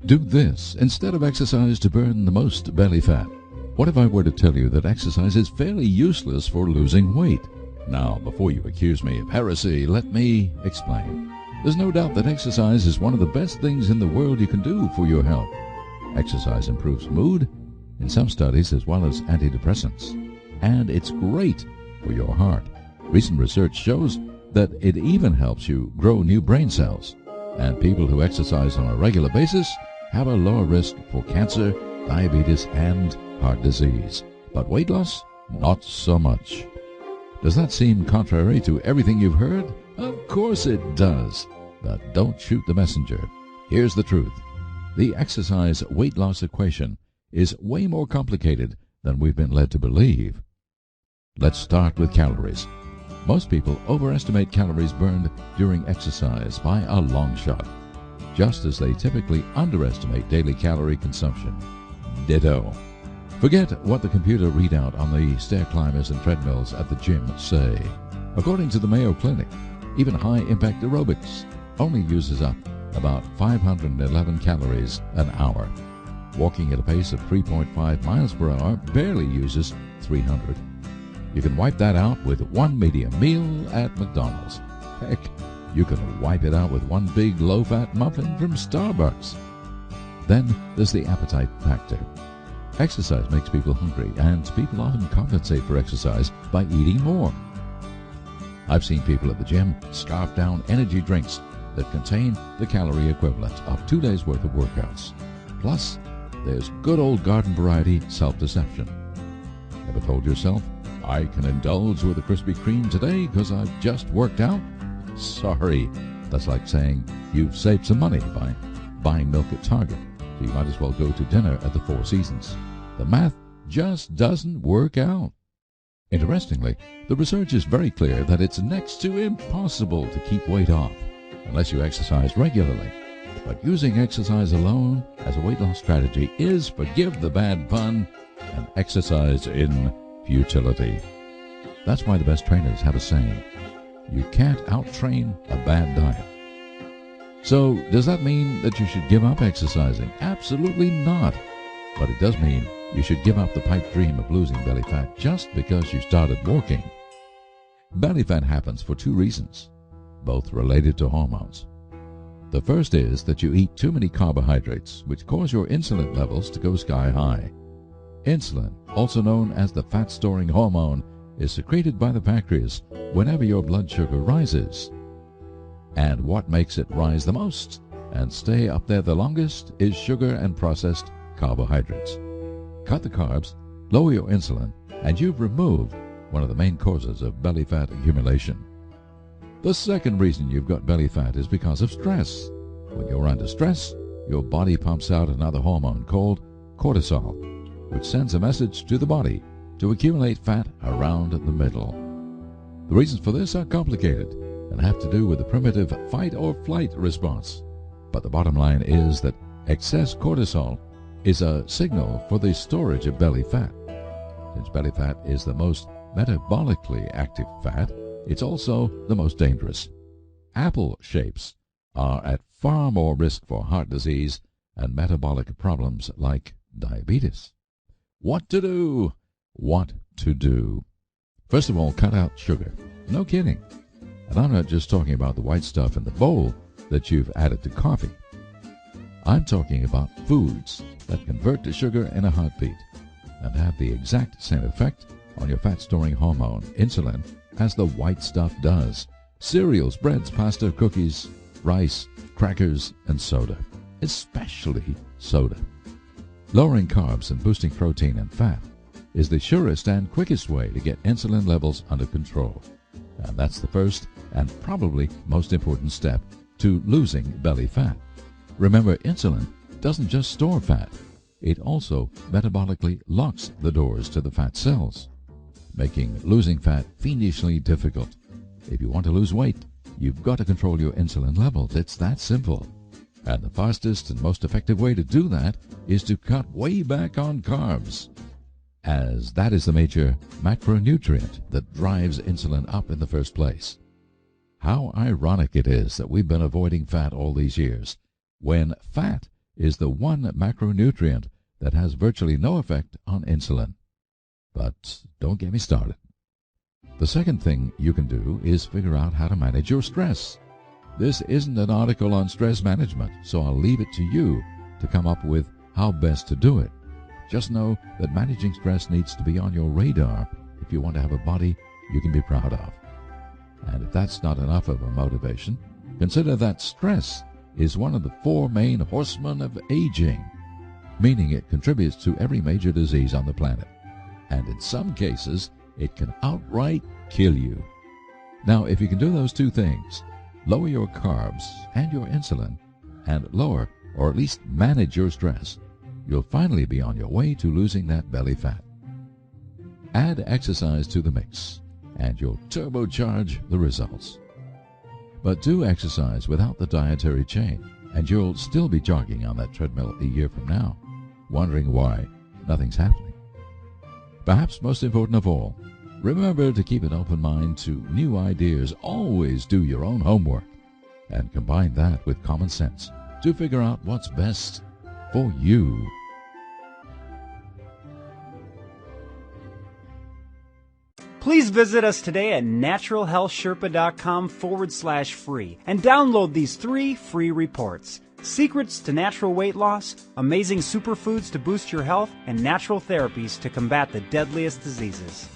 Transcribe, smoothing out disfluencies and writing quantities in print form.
Do this instead of exercise to burn the most belly fat. What if I were to tell you that exercise is fairly useless for losing weight? Now, before you accuse me of heresy, let me explain. There's no doubt that exercise is one of the best things in the world you can do for your health. Exercise improves mood, in some studies, as well as antidepressants. And it's great for your heart. Recent research shows that it even helps you grow new brain cells. And people who exercise on a regular basis have a lower risk for cancer, diabetes, and heart disease. But weight loss? Not so much. Does that seem contrary to everything you've heard? Of course it does. But don't shoot the messenger. Here's the truth. The exercise weight loss equation is way more complicated than we've been led to believe. Let's start with calories. Most people overestimate calories burned during exercise by a long shot, just as they typically underestimate daily calorie consumption. Ditto. Forget what the computer readout on the stair climbers and treadmills at the gym say. According to the Mayo Clinic, even high-impact aerobics only uses up about 511 calories an hour. Walking at a pace of 3.5 miles per hour barely uses 300. You can wipe that out with one medium meal at McDonald's. Heck, you can wipe it out with one big low-fat muffin from Starbucks. Then there's the appetite factor. Exercise makes people hungry, and people often compensate for exercise by eating more. I've seen people at the gym scarf down energy drinks that contain the calorie equivalent of 2 days' worth of workouts. Plus, there's good old garden variety self-deception. Ever told yourself, I can indulge with a Krispy Kreme today because I've just worked out? Sorry. That's like saying you've saved some money by buying milk at Target, so you might as well go to dinner at the Four Seasons. The math just doesn't work out. Interestingly, the research is very clear that it's next to impossible to keep weight off unless you exercise regularly. But using exercise alone as a weight loss strategy is, forgive the bad pun, an exercise in futility. That's why the best trainers have a saying, you can't out-train a bad diet. So, does that mean that you should give up exercising? Absolutely not. But it does mean you should give up the pipe dream of losing belly fat just because you started walking. Belly fat happens for two reasons, both related to hormones. The first is that you eat too many carbohydrates, which cause your insulin levels to go sky high. Insulin, also known as the fat-storing hormone, is secreted by the pancreas whenever your blood sugar rises. And what makes it rise the most and stay up there the longest is sugar and processed carbohydrates. Cut the carbs, lower your insulin, and you've removed one of the main causes of belly fat accumulation. The second reason you've got belly fat is because of stress. When you're under stress, your body pumps out another hormone called cortisol, which sends a message to the body to accumulate fat around the middle. The reasons for this are complicated and have to do with the primitive fight or flight response. But the bottom line is that excess cortisol is a signal for the storage of belly fat. Since belly fat is the most metabolically active fat, it's also the most dangerous. Apple shapes are at far more risk for heart disease and metabolic problems like diabetes. What to do? What to do? First of all, cut out sugar. No kidding. And I'm not just talking about the white stuff in the bowl that you've added to coffee. I'm talking about foods that convert to sugar in a heartbeat and have the exact same effect on your fat-storing hormone, insulin, as the white stuff does. Cereals, breads, pasta, cookies, rice, crackers, and soda. Especially soda. Lowering carbs and boosting protein and fat is the surest and quickest way to get insulin levels under control. And that's the first and probably most important step to losing belly fat. Remember, insulin doesn't just store fat. It also metabolically locks the doors to the fat cells, making losing fat fiendishly difficult. If you want to lose weight, you've got to control your insulin levels. It's that simple. And the fastest and most effective way to do that is to cut way back on carbs, as that is the major macronutrient that drives insulin up in the first place. How ironic it is that we've been avoiding fat all these years, when fat is the one macronutrient that has virtually no effect on insulin. But don't get me started. The second thing you can do is figure out how to manage your stress. This isn't an article on stress management, so I'll leave it to you to come up with how best to do it. Just know that managing stress needs to be on your radar if you want to have a body you can be proud of. And if that's not enough of a motivation, consider that stress is one of the 4 main horsemen of aging, meaning it contributes to every major disease on the planet. And in some cases, it can outright kill you. Now, if you can do those 2 things, lower your carbs and your insulin, and lower, or at least manage your stress, you'll finally be on your way to losing that belly fat. Add exercise to the mix, and you'll turbocharge the results. But do exercise without the dietary chain, and you'll still be jogging on that treadmill a year from now, wondering why nothing's happening. Perhaps most important of all, remember to keep an open mind to new ideas. Always do your own homework, and combine that with common sense to figure out what's best for you. Please visit us today at naturalhealthsherpa.com/free and download these 3 free reports: Secrets to Natural Weight Loss, Amazing Superfoods to Boost Your Health, and Natural Therapies to Combat the Deadliest Diseases.